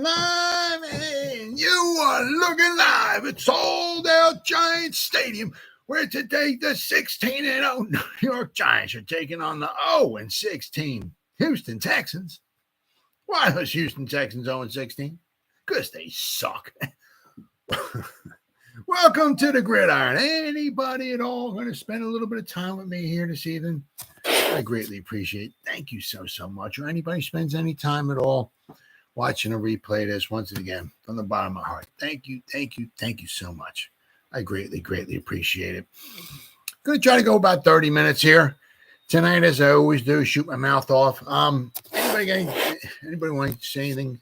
live, and you are looking live at Sold Out Giants Stadium, where today the 16-0 New York Giants are taking on the 0-16 Houston Texans. Why those Houston Texans 0-16? Because they suck. Welcome to the Gridiron. Anybody at all going to spend a little bit of time with me here this evening? I greatly appreciate it. Thank you so much. Or anybody spends any time at all watching a replay of this, once again, from the bottom of my heart. Thank you so much. I greatly appreciate it. I'm going to try to go about 30 minutes here tonight, as I always do, shoot my mouth off. Anybody want to say anything?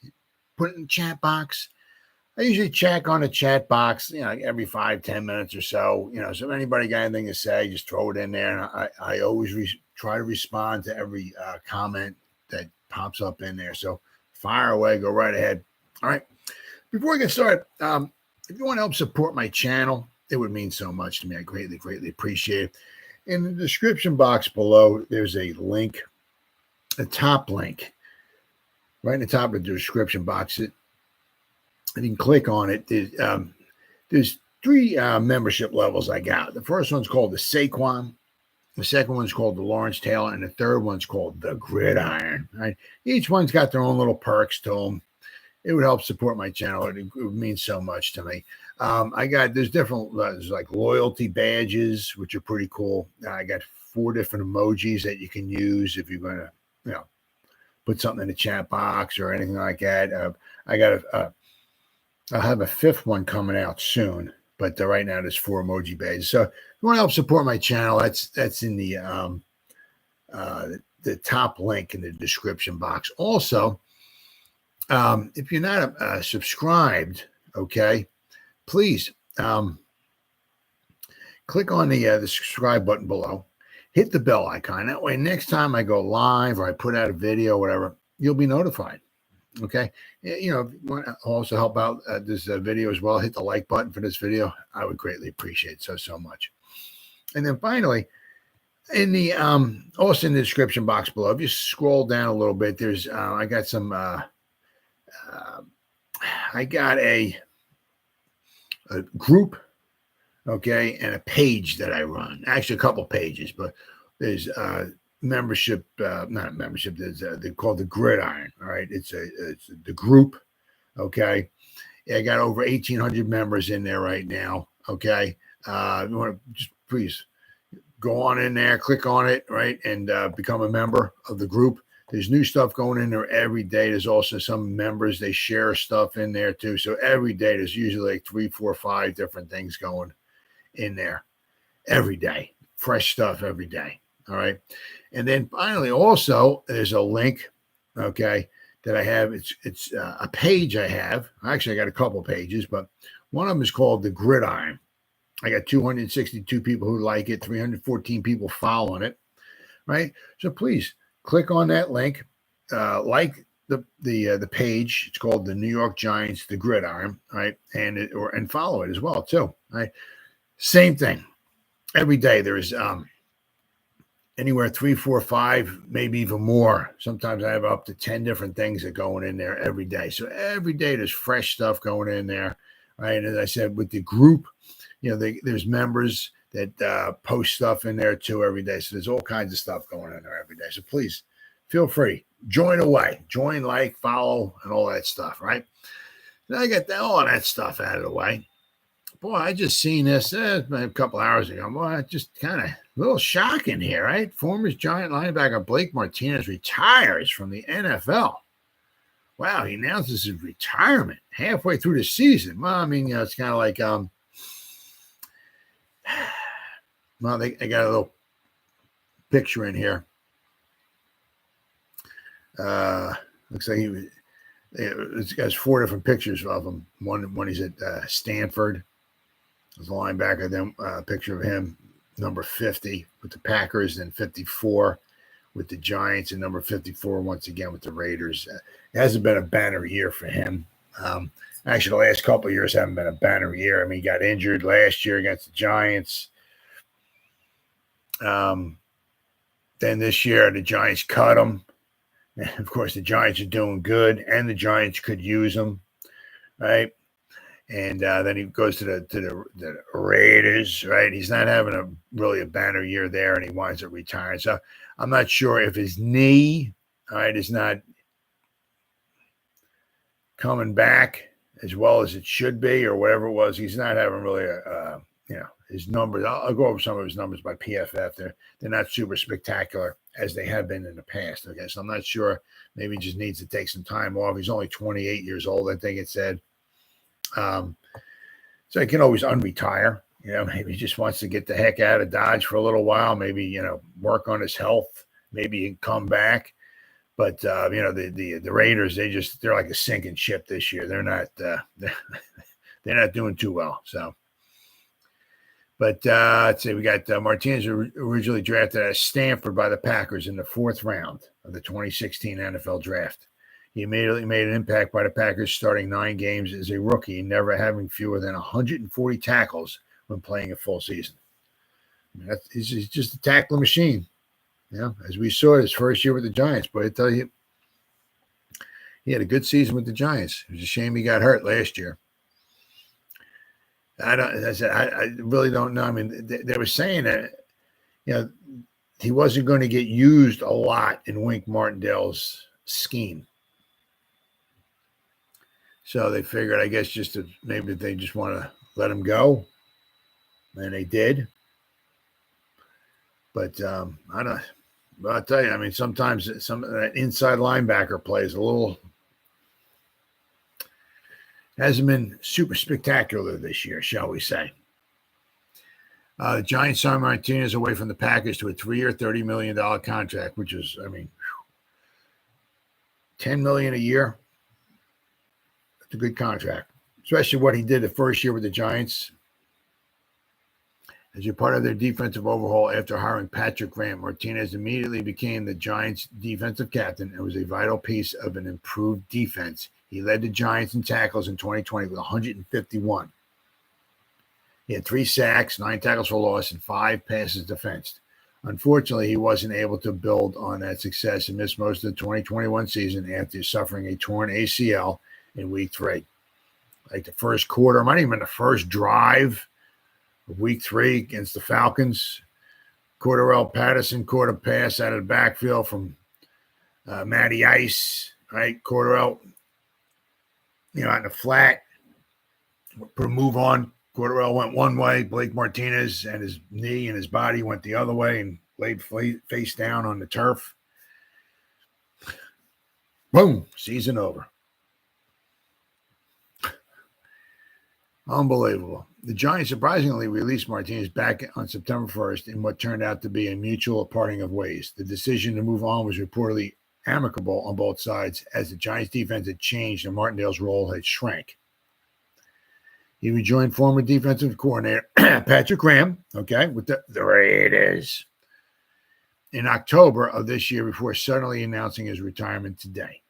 Put it in the chat box. I usually check on the chat box, every 5-10 minutes or so. So if anybody got anything to say, just throw it in there. And I always try to respond to every comment that pops up in there. So fire away, go right ahead. All right. Before we get started, if you want to help support my channel, it would mean so much to me. I greatly appreciate it. In the description box below, there's a link, a top link, right in the top of the description box. You can click on it. There's three membership levels I got. The first one's called the Saquon. The second one's called the Lawrence Taylor, and the third one's called the Gridiron. Right? Each one's got their own little perks to them. It would help support my channel. It would mean so much to me. There's different, there's like loyalty badges, which are pretty cool. I got 4 different emojis that you can use if you're going to, put something in the chat box or anything like that. I'll have a 5th one coming out soon, but right now there's 4 emoji badges. So if you want to help support my channel, that's in the top link in the description box. Also, if you're not subscribed, okay, please click on the subscribe button below. Hit the bell icon. That way, next time I go live or I put out a video or whatever, you'll be notified. Okay. If you want to also help out this video as well, hit the like button for this video. I would greatly appreciate it so much. And then finally, in the also in the description box below, if you scroll down a little bit, there's I got some I got a group, okay, and a page that I run. Actually, a couple pages, but there's membership, not membership. They're called the Gridiron. All right, it's the group. Okay, I got over 1,800 members in there right now. Okay, you want to just please go on in there, click on it, right, and become a member of the group. There's new stuff going in there every day. There's also some members, they share stuff in there too. So every day there's usually like 3, 4, 5 different things going in there every day. Fresh stuff every day. All right. And then finally, also, there's a link, okay, that I have. It's a page I have. Actually, I got a couple pages, but one of them is called the Gridiron. I got 262 people who like it, 314 people following it, right? So please click on that link, like the page. It's called the New York Giants, the Gridiron, right? And follow it as well too, right? Same thing. Every day there's anywhere 3, 4, 5, maybe even more. Sometimes I have up to 10 different things that going in there every day. So every day there's fresh stuff going in there, right? And as I said, with the group, there's members that post stuff in there too every day. So there's all kinds of stuff going in there every day. So please feel free, join away, join, like, follow, and all that stuff, right? Now I got all that stuff out of the way. Boy, I just seen this a couple hours ago. Boy, it's just kind of a little shocking here, right? Former Giant linebacker Blake Martinez retires from the NFL. Wow, he announces his retirement halfway through the season. Well, I mean, it's kind of like, well, they got a little picture in here. Looks like it's got 4 different pictures of him. One he's at Stanford. There's a linebacker, then a picture of him, number 50 with the Packers, and 54 with the Giants, and number 54 once again with the Raiders. It hasn't been a banner year for him. Actually, the last couple of years haven't been a banner year. I mean, he got injured last year against the Giants. Then this year, the Giants cut him. And of course, the Giants are doing good, and the Giants could use him, right? And then he goes to the Raiders, right? He's not having really a banner year there, and he winds up retiring. So I'm not sure if his knee, all right, is not coming back as well as it should be, or whatever it was. He's not having really his numbers. I'll go over some of his numbers by PFF. They're not super spectacular as they have been in the past. Okay, so I'm not sure. Maybe he just needs to take some time off. He's only 28 years old, I think it said. So he can always unretire. Maybe he just wants to get the heck out of Dodge for a little while. Maybe work on his health. Maybe he can come back. But the Raiders, they're like a sinking ship this year. They're not they're not doing too well. So. But let's see, we got Martinez originally drafted at Stanford by the Packers in the 4th round of the 2016 NFL Draft. He immediately made an impact by the Packers, starting 9 games as a rookie, never having fewer than 140 tackles when playing a full season. He's just a tackling machine. As we saw his first year with the Giants. But I tell you, he had a good season with the Giants. It was a shame he got hurt last year. I really don't know. I mean, they were saying that, he wasn't going to get used a lot in Wink Martindale's scheme. So they figured, I guess, maybe they just want to let him go. And they did. But I'll tell you, I mean, sometimes that inside linebacker plays a little. Hasn't been super spectacular this year, shall we say. The Giants signed Martinez away from the Packers to a 3-year, $30 million contract, which is, $10 million a year. That's a good contract, especially what he did the first year with the Giants. As a part of their defensive overhaul after hiring Patrick Graham, Martinez immediately became the Giants' defensive captain and was a vital piece of an improved defense. He led the Giants in tackles in 2020 with 151. He had 3 sacks, 9 tackles for loss, and 5 passes defensed. Unfortunately, he wasn't able to build on that success and missed most of the 2021 season after suffering a torn ACL in Week 3. Like the first quarter, not even the first drive of Week 3 against the Falcons, Cordarrelle Patterson caught a pass out of the backfield from Matty Ice, right? Cordarrelle, out in the flat, put a move on. Cordarrelle went one way. Blake Martinez and his knee and his body went the other way and laid face down on the turf. Boom, season over. Unbelievable. The Giants surprisingly released Martinez back on September 1st in what turned out to be a mutual parting of ways. The decision to move on was reportedly amicable on both sides as the Giants defense had changed and Martindale's role had shrank. He rejoined former defensive coordinator Patrick Graham, with the Raiders in October of this year before suddenly announcing his retirement today.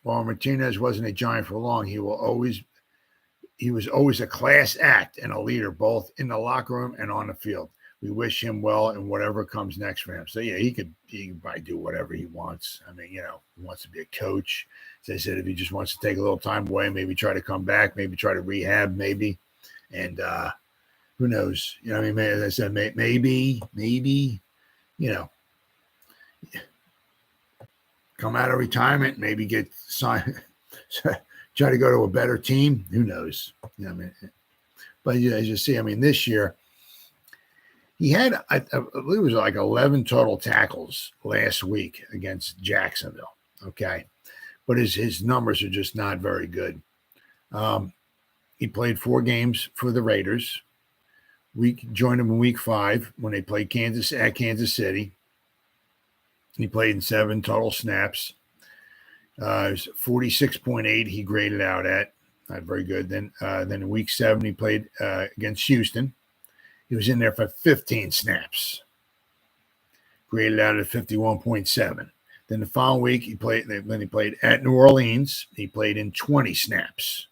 While Martinez wasn't a Giant for long, he was always a class act and a leader both in the locker room and on the field. We wish him well in whatever comes next for him. So, yeah, he can probably do whatever he wants. He wants to be a coach. As I said, if he just wants to take a little time away, maybe try to come back, maybe try to rehab, maybe. And who knows? As I said, maybe, come out of retirement, maybe get signed, try to go to a better team. Who knows? But as you see, this year, he had, I believe it was like 11 total tackles last week against Jacksonville. But his numbers are just not very good. He played 4 games for the Raiders. We joined him in Week 5 when they played Kansas City. He played in 7 total snaps. It was 46.8 he graded out at. Not very good. Then in Week 7 he played against Houston. He was in there for 15 snaps. Graded out at 51.7. Then the following week he played at New Orleans. He played in 20 snaps.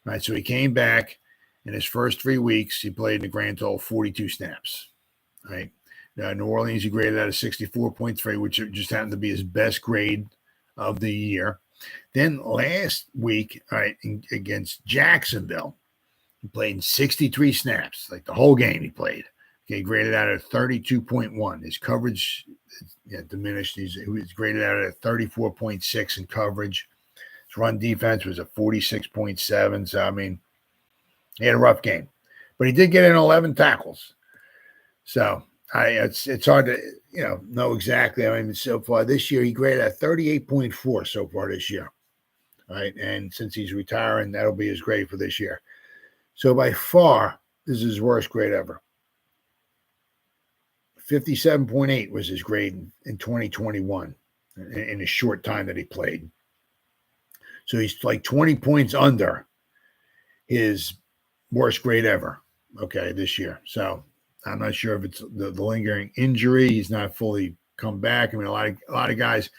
All right, so he came back in his first 3 weeks. He played in a grand total of 42 snaps. All right. New Orleans, he graded out a 64.3, which just happened to be his best grade of the year. Then last week, all right, against Jacksonville, he played in 63 snaps, like the whole game he played. Okay, graded out at 32.1. His coverage diminished. He was graded out at 34.6 in coverage. His run defense was a 46.7. So, I mean, he had a rough game. But he did get in 11 tackles. So, it's hard to know exactly. I mean, so far this year, he graded at 38.4 so far this year. All right, and since he's retiring, that'll be his grade for this year. So by far, this is his worst grade ever. 57.8 was his grade in 2021 in a short time that he played. So he's like 20 points under his worst grade ever, okay, this year. So I'm not sure if it's the lingering injury. He's not fully come back. I mean, a lot of guys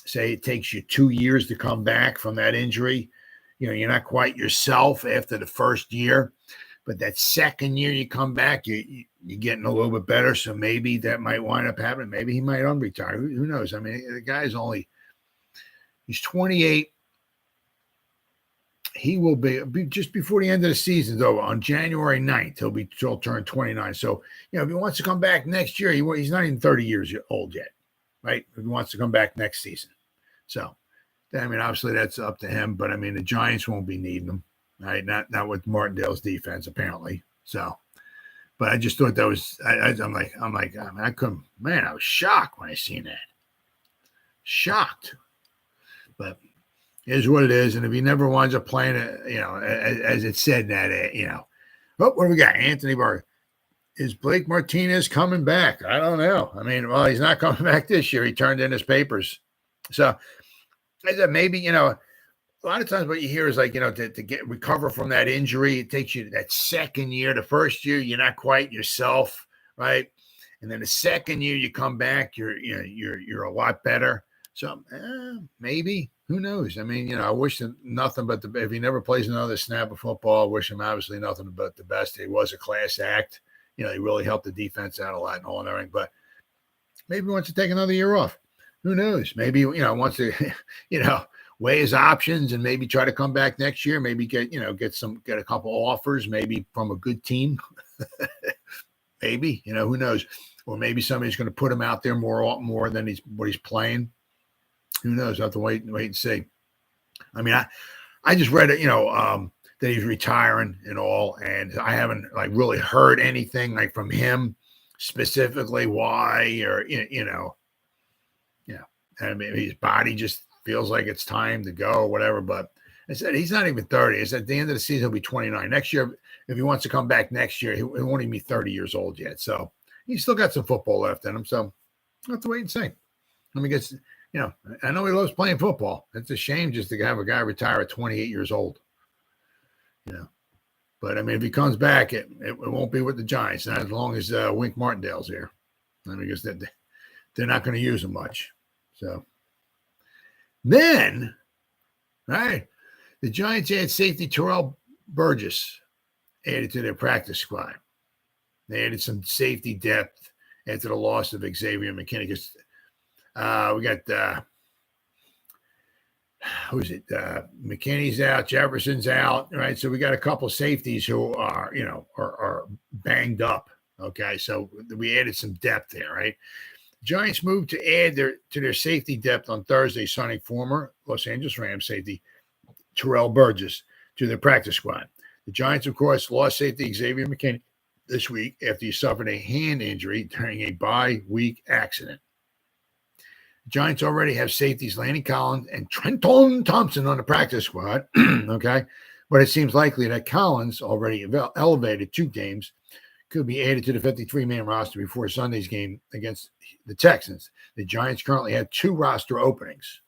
say it takes you 2 years to come back from that injury. You're not quite yourself after the first year, but that second year you come back, you're getting a little bit better. So maybe that might wind up happening. Maybe he might unretire. Who knows? I mean, the guy's he's 28. He will be just before the end of the season, though, on January 9th, he'll turn 29. So, if he wants to come back next year, he's not even 30 years old yet, right? If he wants to come back next season. So, I mean, obviously that's up to him, but I mean, the Giants won't be needing him, right? Not with Martindale's defense, apparently. So, but I just thought that was, I'm like, I couldn't, man, I was shocked when I seen that. Shocked. But is what it is. And if he never winds up playing it, as it said that, what do we got? Anthony Barr. Is Blake Martinez coming back? I don't know. I mean, well, he's not coming back this year. He turned in his papers. So I said, maybe, a lot of times what you hear is like, to recover from that injury, it takes you that second year. The first year, you're not quite yourself, right? And then the second year you come back, you're a lot better. So maybe. Who knows? I mean, I wish him nothing but if he never plays another snap of football, I wish him obviously nothing but the best. He was a class act. He really helped the defense out a lot and all and everything. But maybe he wants to take another year off. Who knows? Maybe, wants to, weigh his options and maybe try to come back next year. Maybe get a couple offers, maybe from a good team. Maybe, who knows? Or maybe somebody's going to put him out there more than what he's playing. Who knows? I'll have to wait and see. I mean, I just read it, that he's retiring and all, and I haven't really heard anything from him specifically why or I mean, his body just feels like it's time to go or whatever. But I said he's not even 30. I said at the end of the season he'll be 29 next year. If he wants to come back next year, he won't even be 30 years old yet. So he's still got some football left in him. So I'll have to wait and see. I mean, I know he loves playing football. It's a shame just to have a guy retire at 28 years old. But I mean, if he comes back, it won't be with the Giants, not as long as Wink Martindale's here. I mean, because they're not going to use him much. So then, right, the Giants add safety Terrell Burgess added to their practice squad. They added some safety depth after the loss of Xavier McKinney. Because we got who's it? McKinney's out, Jefferson's out, right? So we got a couple safeties who are banged up. Okay, so we added some depth there, right? Giants moved to add to their safety depth on Thursday, signing former Los Angeles Rams safety Terrell Burgess to their practice squad. The Giants, of course, lost safety Xavier McKinney this week after he suffered a hand injury during a bye-week accident. The Giants already have safeties Lanny Collins and Trenton Thompson on the practice squad, okay? But it seems likely that Collins, already elevated 2 games, could be added to the 53-man roster before Sunday's game against the Texans. The Giants currently have 2 roster openings.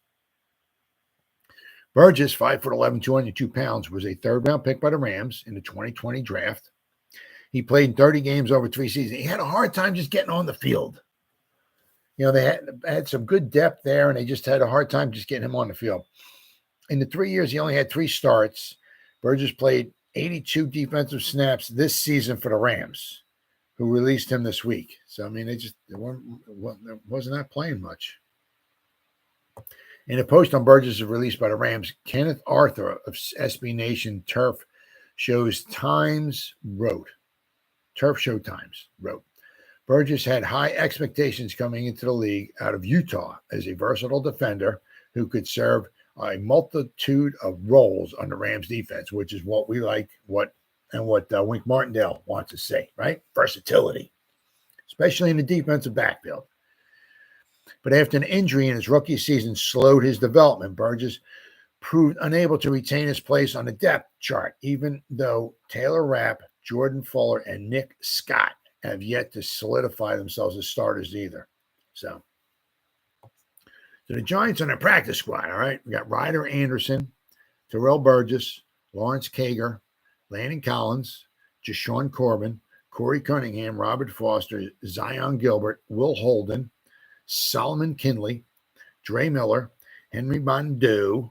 Burgess, 5'11", 202 pounds, was a third-round pick by the Rams in the 2020 draft. He played in 30 games over 3 seasons. He had a hard time just getting on the field. They had some good depth there, and they just had a hard time just getting him on the field. In the 3 years, he only had 3 starts. Burgess played 82 defensive snaps this season for the Rams. who released him this week. So, I mean, they wasn't not playing much. In a post on Burgess' release by the Rams, Kenneth Arthur of SB Nation Turf Showtimes wrote, Burgess had high expectations coming into the league out of Utah as a versatile defender who could serve a multitude of roles on the Rams defense, which is what we like, what Wink Martindale wants to say, right? Versatility, especially in the defensive backfield. But after an injury in his rookie season slowed his development, Burgess proved unable to retain his place on the depth chart, even though Taylor Rapp, Jordan Fuller, and Nick Scott have yet to solidify themselves as starters either. So the Giants on their practice squad, all right? We got Ryder Anderson, Terrell Burgess, Lawrence Cager, Landon Collins, Jashawn Corbin, Corey Cunningham, Robert Foster, Zion Gilbert, Will Holden, Solomon Kinley, Dre Miller, Henry Bondu,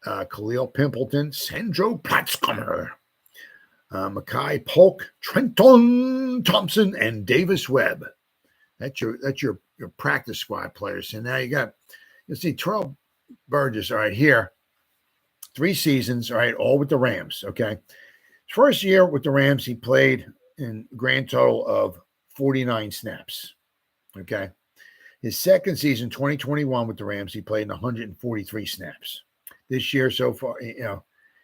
Khalil Pimpleton, Sandro Platzkummer, Makai Polk, Trenton Thompson, and Davis Webb. That's your practice squad players. And now you'll see Terrell Burgess, all right, here. 3 seasons, all right, all with the Rams, okay? First year with the Rams, he played in grand total of 49 snaps, okay? His second season, 2021 with the Rams, he played in 143 snaps. This year so far,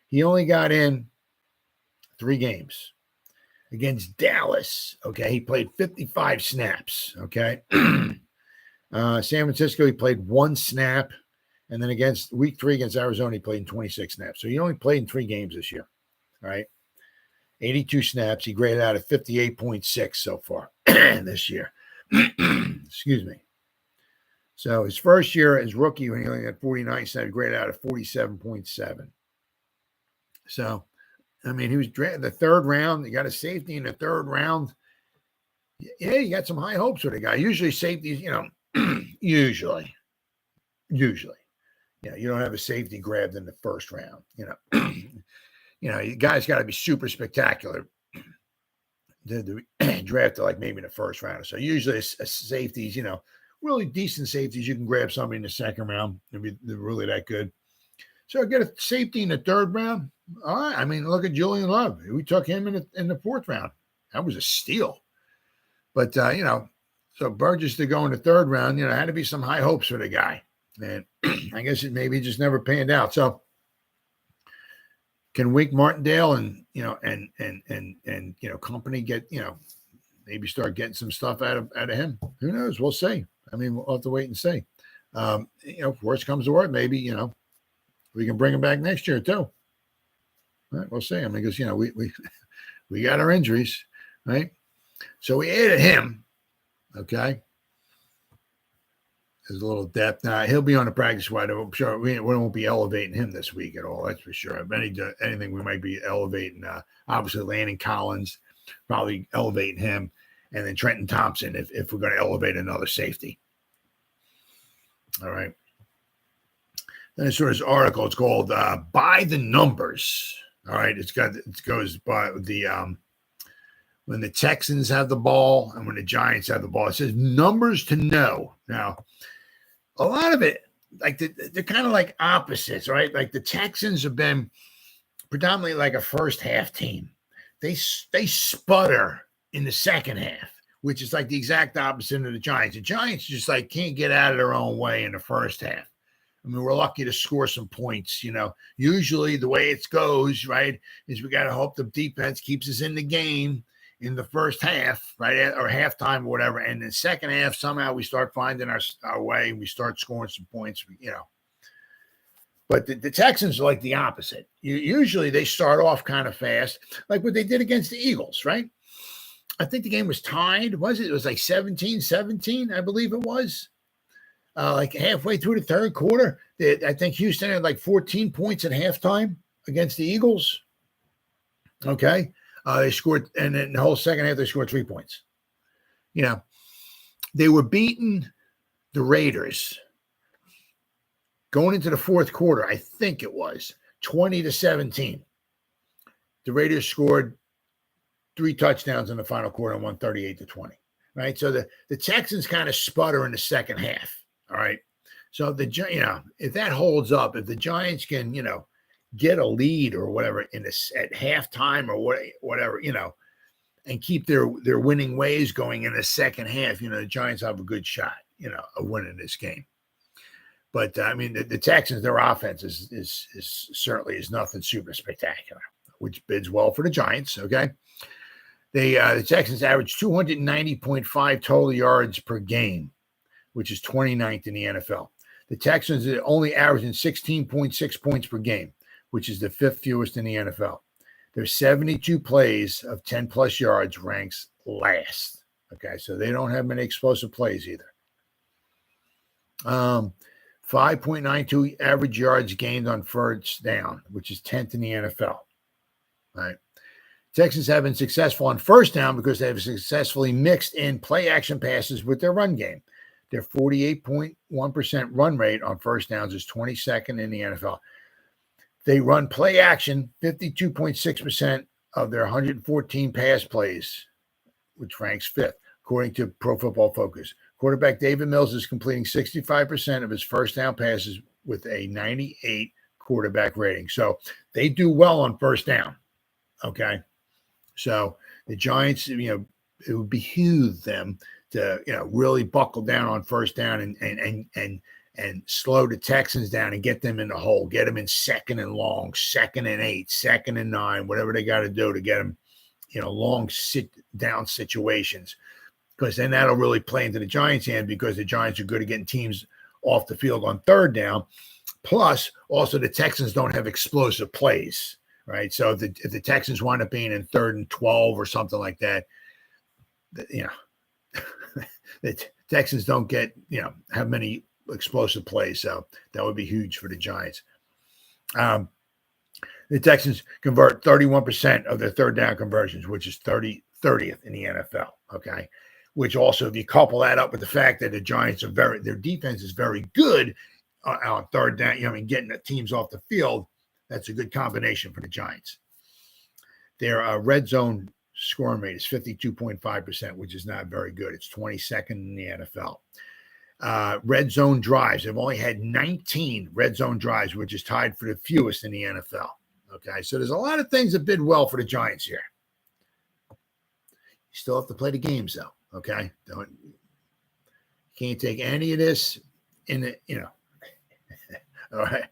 he only got in 3 games. Against Dallas, okay, he played 55 snaps, okay? San Francisco, he played 1 snap. And then against week 3 against Arizona, he played in 26 snaps. So he only played in 3 games this year, all right? 82 snaps. He graded out at 58.6 so far this year. Excuse me. So his first year as rookie, when he only had 49 snaps, he graded out at 47.7. So, I mean, he was drafted the 3rd round. He got a safety in the 3rd round. Yeah, you got some high hopes with a guy. Usually safeties, usually. You don't have a safety grabbed in the 1st round. You guys got to be super spectacular to draft like maybe in the 1st round or so. Usually safeties, really decent safeties, you can grab somebody in the 2nd round. They're really that good. So get a safety in the 3rd round. All right. I mean, look at Julian Love. We took him in the 4th round. That was a steal. But, so Burgess to go in the 3rd round, had to be some high hopes for the guy. And I guess it maybe just never panned out. So can Wink Martindale and company get, maybe start getting some stuff out of him? Who knows? We'll see. I mean, we'll have to wait and see. Worst comes to worst, maybe, we can bring him back next year too. All right, we'll see. I mean, because, we got our injuries, right? So we added him, okay? There's a little depth. Now, he'll be on the practice squad. I'm sure we won't be elevating him this week at all. That's for sure. If anything, we might be elevating, obviously, Landon Collins, probably elevating him, and then Trenton Thompson if we're going to elevate another safety. All right. Then I saw this article. It's called By the Numbers. All right. It goes by the when the Texans have the ball and when the Giants have the ball. It says numbers to know. Now, a lot of it, like they're kind of like opposites, right? Like the Texans have been predominantly like a first half team. They sputter in the second half, which is like the exact opposite of the Giants. The Giants just like can't get out of their own way in the first half. I mean, we're lucky to score some points, Usually the way it goes, right, is we got to hope the defense keeps us in the game in the first half, right, or halftime or whatever. And in the second half, somehow we start finding our way and we start scoring some points, But the Texans are like the opposite. Usually they start off kind of fast, like what they did against the Eagles, right? I think the game was tied. It was like 17-17, I believe it was. Like halfway through the 3rd quarter, I think Houston had like 14 points at halftime against the Eagles. Okay. They scored, and then the whole second half, they scored 3 points. They were beating the Raiders going into the 4th quarter. I think it was 20-17. The Raiders scored 3 touchdowns in the final quarter and won 38-20. Right. So the Texans kind of sputter in the second half. All right. So if that holds up, if the Giants can, get a lead or whatever at halftime or whatever, and keep their winning ways going in the second half, the Giants have a good shot, of winning this game. But the Texans, their offense is certainly is nothing super spectacular, which bids well for the Giants. Okay. The Texans average 290.5 total yards per game, which is 29th in the NFL. The Texans are only averaging 16.6 points per game, which is the 5th fewest in the NFL. Their 72 plays of 10-plus yards ranks last. Okay, so they don't have many explosive plays either. 5.92 average yards gained on first down, which is 10th in the NFL. All right. Texans have been successful on first down because they have successfully mixed in play action passes with their run game. Their 48.1% run rate on first downs is 22nd in the NFL. They run play action 52.6% of their 114 pass plays, which ranks 5th, according to Pro Football Focus. Quarterback Davis Mills is completing 65% of his first down passes with a 98 quarterback rating. So they do well on first down. Okay. So the Giants, it would behoove them to, really buckle down on first down and slow the Texans down and get them in the hole, get them in 2nd and long, 2nd and 8, 2nd and 9, whatever they got to do to get them, long sit down situations, because then that'll really play into the Giants' hand because the Giants are good at getting teams off the field on third down. Plus, also the Texans don't have explosive plays. Right. So if the Texans wind up being in 3rd and 12 or something like that, the Texans don't get, have many explosive plays. So that would be huge for the Giants. The Texans convert 31% of their third down conversions, which is 30th in the NFL. Okay. Which also, if you couple that up with the fact that the Giants their defense is very good on third down, getting the teams off the field, that's a good combination for the Giants. Their red zone scoring rate is 52.5%, which is not very good. It's 22nd in the NFL. Red zone drives. They've only had 19 red zone drives, which is tied for the fewest in the NFL. Okay, so there's a lot of things that bid well for the Giants here. You still have to play the games, though. Okay, can't take any of this in the, all right.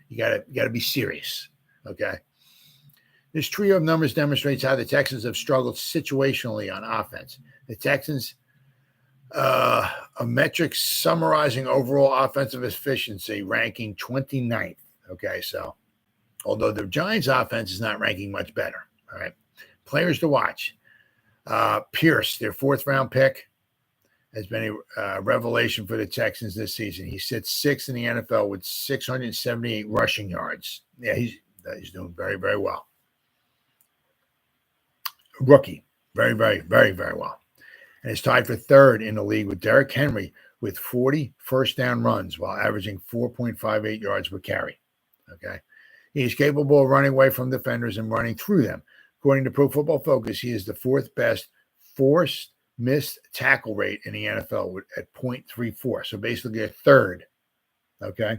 You gotta be serious. Okay. This trio of numbers demonstrates how the Texans have struggled situationally on offense. The Texans, a metric summarizing overall offensive efficiency, ranking 29th. Okay, so although the Giants' offense is not ranking much better. All right. Players to watch. Pierce, their 4th round pick, has been a revelation for the Texans this season. He sits 6th in the NFL with 678 rushing yards. Yeah, he's doing very, very well. Rookie, very, very, very, very well. And is tied for 3rd in the league with Derrick Henry with 40 first down runs while averaging 4.58 yards per carry. Okay. He's capable of running away from defenders and running through them. According to Pro Football Focus, he is the 4th best forced missed tackle rate in the NFL at 0.34. So basically a 3rd. Okay.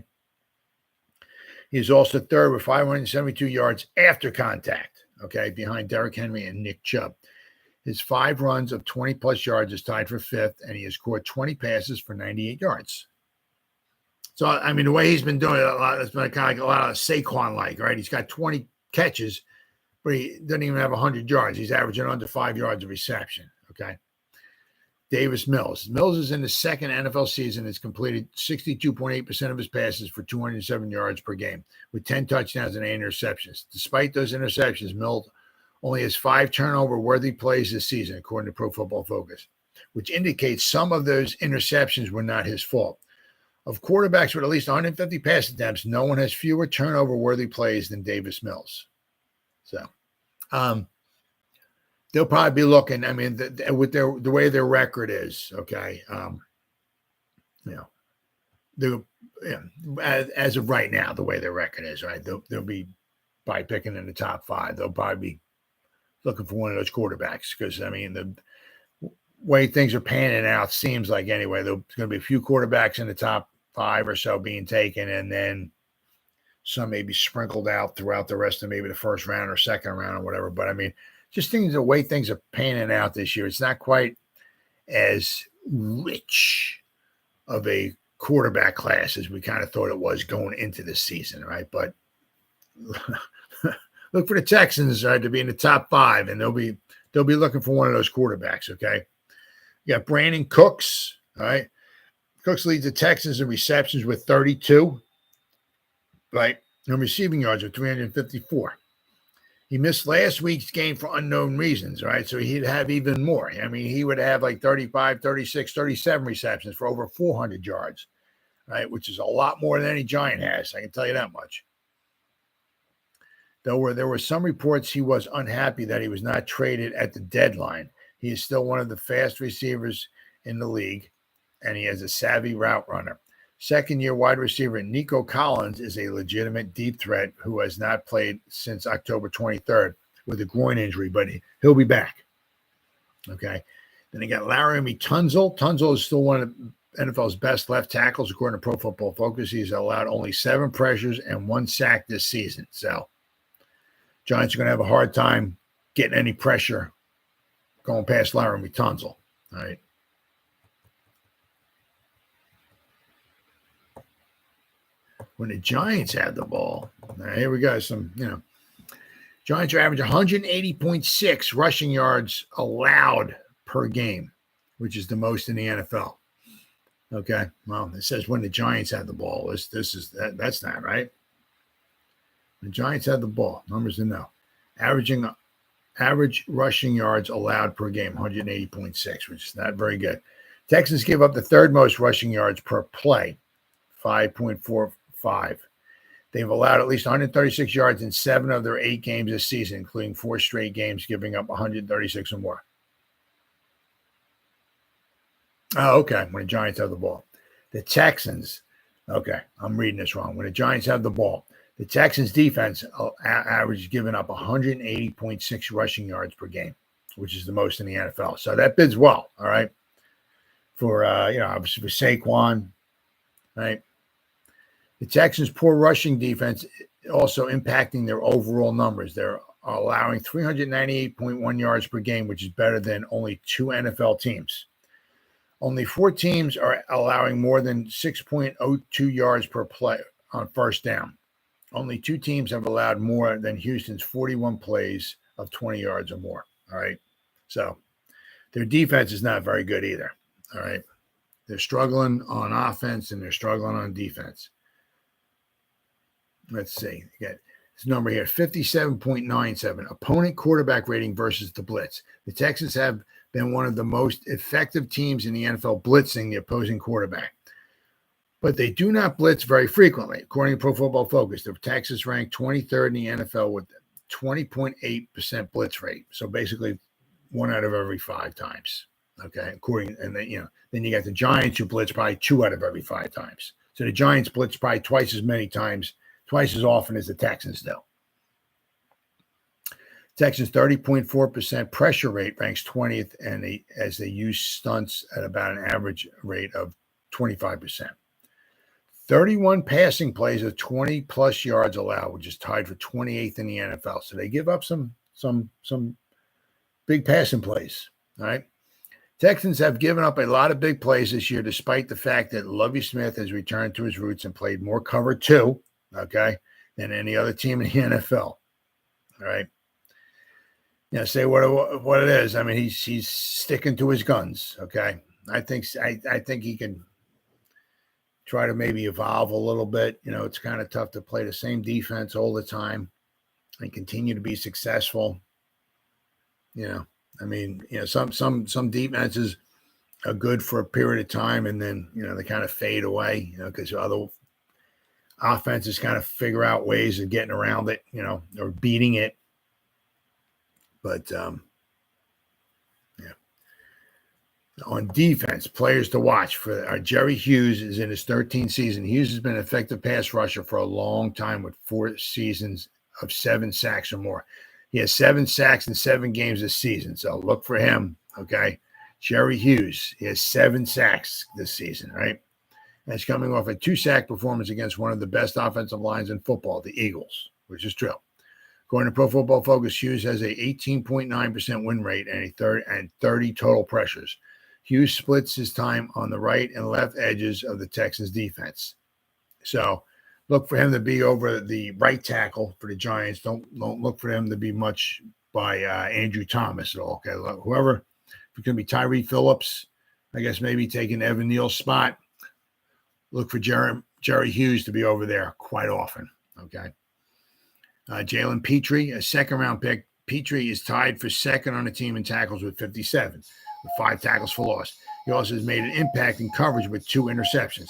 He is also 3rd with 572 yards after contact. Okay. Behind Derrick Henry and Nick Chubb. His 5 runs of 20-plus yards is tied for 5th, and he has caught 20 passes for 98 yards. So, the way he's been doing it a lot, it's been kind of like a lot of Saquon-like, right? He's got 20 catches, but he doesn't even have 100 yards. He's averaging under 5 yards of reception. Okay. Davis Mills. Mills is in the 2nd NFL season. Has completed 62.8% of his passes for 207 yards per game with 10 touchdowns and 8 interceptions. Despite those interceptions, Mills only has 5 turnover-worthy plays this season, according to Pro Football Focus, which indicates some of those interceptions were not his fault. Of quarterbacks with at least 150 pass attempts, no one has fewer turnover-worthy plays than Davis Mills. So, they'll probably be looking. With the way their record is, okay. As of right now, the way their record is, right, they'll be by picking in the top 5. They'll probably be looking for one of those quarterbacks because, I mean, the way things are panning out seems like anyway, there's going to be a few quarterbacks in the top 5 or so being taken, and then some may be sprinkled out throughout the rest of maybe the first round or second round or whatever. But I mean, just things, the way things are panning out this year, it's not quite as rich of a quarterback class as we kind of thought it was going into this season, right? But look for the Texans, right, to be in the top 5, and they'll be looking for one of those quarterbacks. Okay, you got Brandon Cooks. All right, Cooks leads the Texans in receptions with 32, right, and receiving yards with 354. He missed last week's game for unknown reasons, right? So he'd have even more. I mean, he would have like 35, 36, 37 receptions for over 400 yards, right? Which is a lot more than any Giant has. I can tell you that much. There were some reports he was unhappy that he was not traded at the deadline. He is still one of the fast receivers in the league, and he has a savvy route runner. Second-year wide receiver Nico Collins is a legitimate deep threat who has not played since October 23rd with a groin injury, but he'll be back. Okay. Then you got Laramie Tunsil. Tunsil is still one of the NFL's best left tackles, according to Pro Football Focus. He's allowed only 7 pressures and 1 sack this season. So Giants are going to have a hard time getting any pressure going past Laramie Tunsil. All right. When the Giants had the ball, now here we go. Giants are averaging 180.6 rushing yards allowed per game, which is the most in the NFL. Okay, well, it says when the Giants had the ball. That's not right. The Giants had the ball. Numbers to know. Average rushing yards allowed per game, 180.6, which is not very good. Texans give up the 3rd most rushing yards per play, 5.45. They've allowed at least 136 yards in 7 of their 8 games this season, including 4 straight games, giving up 136 or more. Oh, okay. When the Giants have the ball. The Texans, okay, I'm reading this wrong. When the Giants have the ball, the Texans defense average giving up 180.6 rushing yards per game, which is the most in the NFL. So that bids well, all right, for, obviously for Saquon, right? The Texans' poor rushing defense also impacting their overall numbers. They're allowing 398.1 yards per game, which is better than only 2 NFL teams. Only 4 teams are allowing more than 6.02 yards per play on first down. Only 2 teams have allowed more than Houston's 41 plays of 20 yards or more. All right. So their defense is not very good either. All right. They're struggling on offense and they're struggling on defense. Let's see. You got this number here, 57.97. Opponent quarterback rating versus the blitz. The Texans have been one of the most effective teams in the NFL blitzing the opposing quarterback. But they do not blitz very frequently. According to Pro Football Focus, the Texans ranked 23rd in the NFL with 20.8% blitz rate. So basically 1 out of every 5 times. Okay. Then you got the Giants who blitz probably 2 out of every 5 times. So the Giants blitz probably twice as many times, twice as often as the Texans do. Texans' 30.4% pressure rate ranks 20th, and as they use stunts at about an average rate of 25%. 31 passing plays of 20-plus yards allowed, which is tied for 28th in the NFL. So they give up some big passing plays, all right? Texans have given up a lot of big plays this year, despite the fact that Lovie Smith has returned to his roots and played more cover 2, okay, than any other team in the NFL, all right? Say what it is. I mean, he's sticking to his guns, okay? I think he can try to maybe evolve a little bit. It's kind of tough to play the same defense all the time and continue to be successful. Some defenses are good for a period of time and then, they kind of fade away, because other offenses kind of figure out ways of getting around it, or beating it. But, on defense, players to watch for Jerry Hughes is in his 13th season. Hughes has been an effective pass rusher for a long time with 4 seasons of 7 sacks or more. He has 7 sacks in 7 games this season, so look for him, okay? Jerry Hughes, he has 7 sacks this season, right? And he's coming off a 2-sack performance against one of the best offensive lines in football, the Eagles, which is true. According to Pro Football Focus, Hughes has a 18.9% win rate and 30 total pressures. Hughes splits his time on the right and left edges of the Texans defense. So look for him to be over the right tackle for the Giants. Don't look for him to be much by Andrew Thomas at all. Okay, whoever, if it's going to be Tyree Phillips, I guess maybe taking Evan Neal's spot. Look for Jerry Hughes to be over there quite often. Okay. Jalen Petrie, a second-round pick. Petrie is tied for second on the team in tackles with 57, with 5 tackles for loss. He also has made an impact in coverage with 2 interceptions.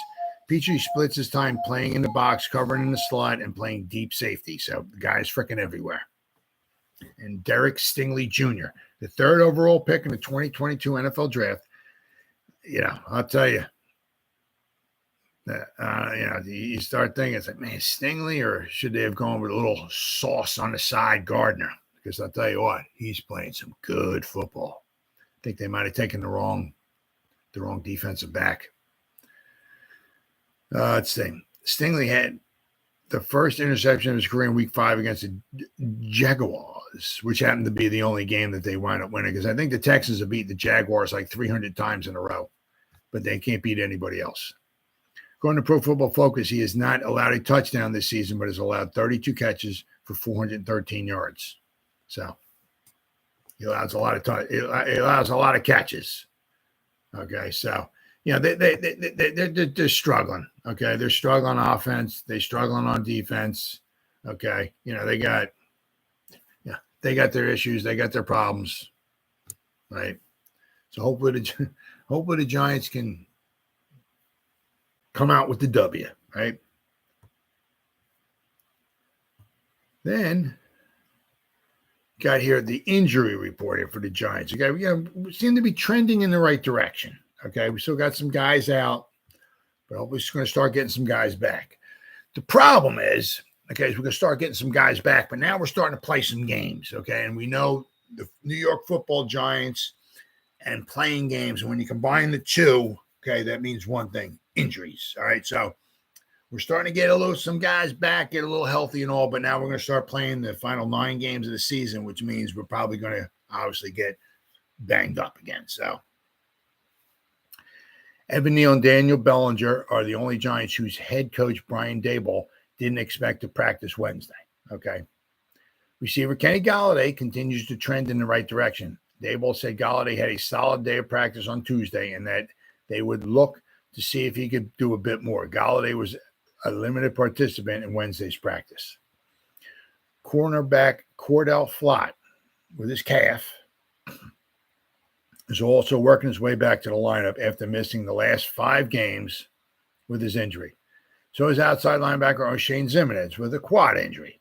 Petrie splits his time playing in the box, covering in the slot, and playing deep safety. So the guy is freaking everywhere. And Derek Stingley Jr., the 3rd overall pick in the 2022 NFL Draft. I'll tell you, you start thinking, it's like, man, Stingley, or should they have gone with a little sauce on the side, Gardner? Because I'll tell you what, he's playing some good football. I think they might have taken the wrong defensive back. Let's see. Stingley had the first interception of his career in Week 5 against the Jaguars, which happened to be the only game that they wound up winning. Because I think the Texans have beat the Jaguars like 300 times in a row, but they can't beat anybody else. According to Pro Football Focus, he has not allowed a touchdown this season, but has allowed 32 catches for 413 yards. So he allows a lot of catches. Okay, so they're struggling. Okay, they're struggling on offense. They're struggling on defense. Okay, they got their issues. They got their problems. Right. So hopefully the Giants can come out with the W, right? Then got here the injury report here for the Giants. Okay, we seem to be trending in the right direction. Okay, we still got some guys out, but hopefully we're going to start getting some guys back. The problem is, okay, we're going to start getting some guys back, but now we're starting to play some games, okay? And we know the New York Football Giants and playing games, and when you combine the two, okay, that means one thing: injuries. All right, so we're starting to get some guys back, get a little healthy and all, but now we're going to start playing the final 9 games of the season, which means we're probably going to obviously get banged up again. So Evan Neal and Daniel Bellinger are the only Giants whose head coach, Brian Daboll, didn't expect to practice Wednesday. Okay. Receiver Kenny Golladay continues to trend in the right direction. Daboll said Golladay had a solid day of practice on Tuesday and that they would look to see if he could do a bit more. Golladay was a limited participant in Wednesday's practice. Cornerback Cordell Flott, with his calf, is also working his way back to the lineup after missing the last 5 games with his injury. So is outside linebacker Oshane Ximines with a quad injury,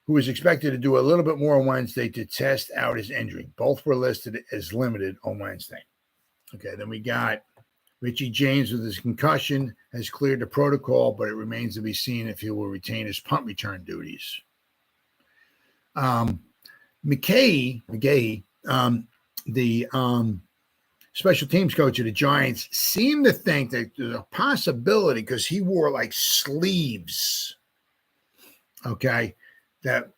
who is expected to do a little bit more on Wednesday to test out his injury. Both were listed as limited on Wednesday. Okay, then we got Richie James with his concussion has cleared the protocol, but it remains to be seen if he will retain his punt return duties. McKay, the special teams coach of the Giants, seemed to think that there's a possibility, because he wore like sleeves, okay, that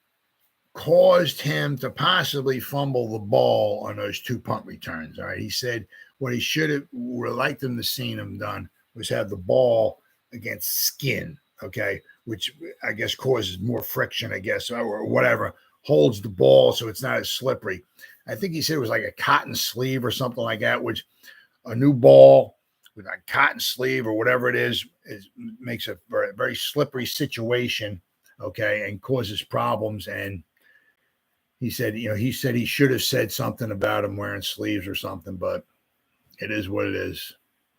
caused him to possibly fumble the ball on those 2 punt returns. All right. He said what he would have liked him to seen him done was have the ball against skin, okay, which I guess causes more friction, I guess, or whatever, holds the ball so it's not as slippery. I think he said it was like a cotton sleeve or something like that, which a new ball with a cotton sleeve or whatever it is makes a very, very slippery situation, okay, and causes problems. And he said he should have said something about him wearing sleeves or something, but it is what it is,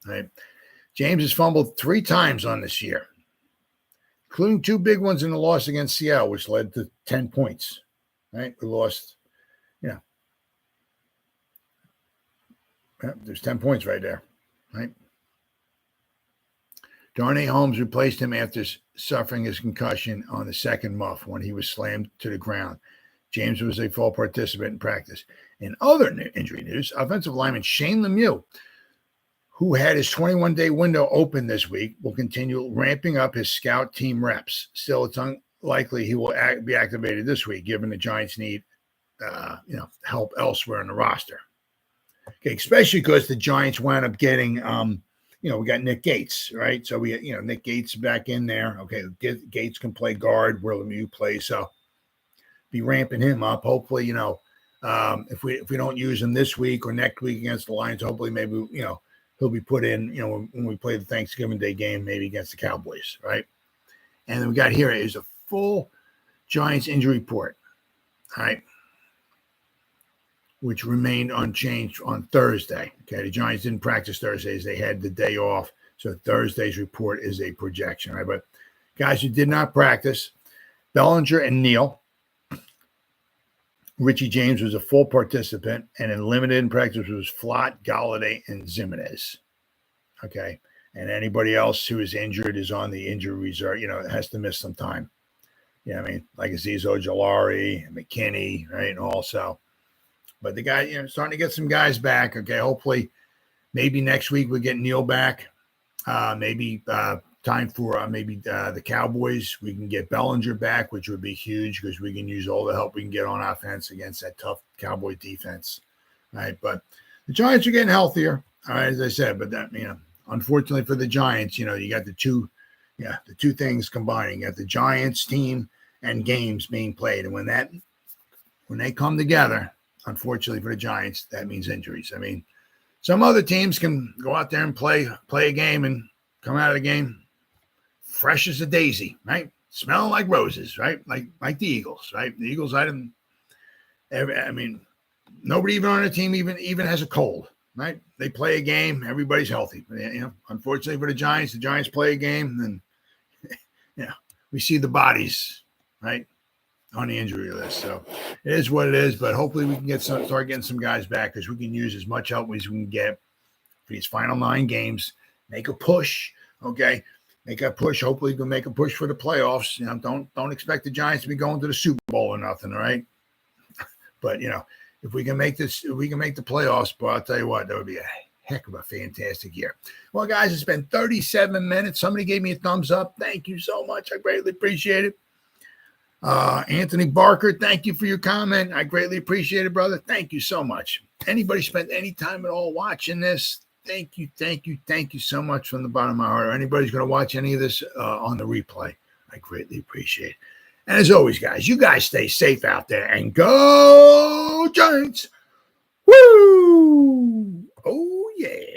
right? James has fumbled 3 times on this year, including 2 big ones in the loss against Seattle, which led to 10 points, right? We lost, there's 10 points right there, right? Darnay Holmes replaced him after suffering his concussion on the second muff when he was slammed to the ground. James was a full participant in practice. In other injury news, offensive lineman Shane Lemieux, who had his 21-day window open this week, will continue ramping up his scout team reps. Still, it's unlikely he will be activated this week, given the Giants need help elsewhere in the roster. Okay, especially because the Giants wound up getting, we got Nick Gates, right? So we, Nick Gates back in there. Okay, Gates can play guard where Lemieux plays, so be ramping him up. Hopefully, if we don't use him this week or next week against the Lions, hopefully maybe he'll be put in, when we play the Thanksgiving Day game, maybe against the Cowboys, right? And then we got here is a full Giants injury report, all right, which remained unchanged on Thursday. Okay, the Giants didn't practice Thursdays. They had the day off. So Thursday's report is a projection, right? But guys who did not practice, Bellinger and Neal. Richie James was a full participant, and in limited practice was Flott, Golladay, and Ximines. Okay, and anybody else who is injured is on the injury reserve. Has to miss some time. Like Azeez Ojulari and McKinney, right, and also. But the guy, starting to get some guys back. Okay, hopefully, maybe next week we get Neal back. Maybe time for the Cowboys. We can get Bellinger back, which would be huge because we can use all the help we can get on offense against that tough Cowboy defense, right? But the Giants are getting healthier, all right, as I said. But that, unfortunately for the Giants, you got the two things combining. You got the Giants team and games being played, and when they come together, unfortunately for the Giants, that means injuries. Some other teams can go out there and play a game and come out of the game fresh as a daisy, right? Smelling like roses, right? Like the Eagles, right? The Eagles, nobody even on the team even has a cold, right? They play a game, everybody's healthy. Unfortunately for the Giants play a game, and we see the bodies, right, on the injury list. So it is what it is, but hopefully we can start getting some guys back because we can use as much help as we can get for these final 9 games. Make a push, okay? Make a push. Hopefully we can make a push for the playoffs. Don't expect the Giants to be going to the Super Bowl or nothing, all right? But if we can make the playoffs, but I'll tell you what, that would be a heck of a fantastic year. Well, guys, it's been 37 minutes. Somebody gave me a thumbs up. Thank you so much. I greatly appreciate it. Anthony Barker, thank you for your comment. I greatly appreciate it, brother. Thank you so much. Anybody spent any time at all watching this? Thank you so much from the bottom of my heart. Or anybody's going to watch any of this on the replay, I greatly appreciate it. And as always, guys, you guys stay safe out there and go Giants. Woo! Oh, yeah.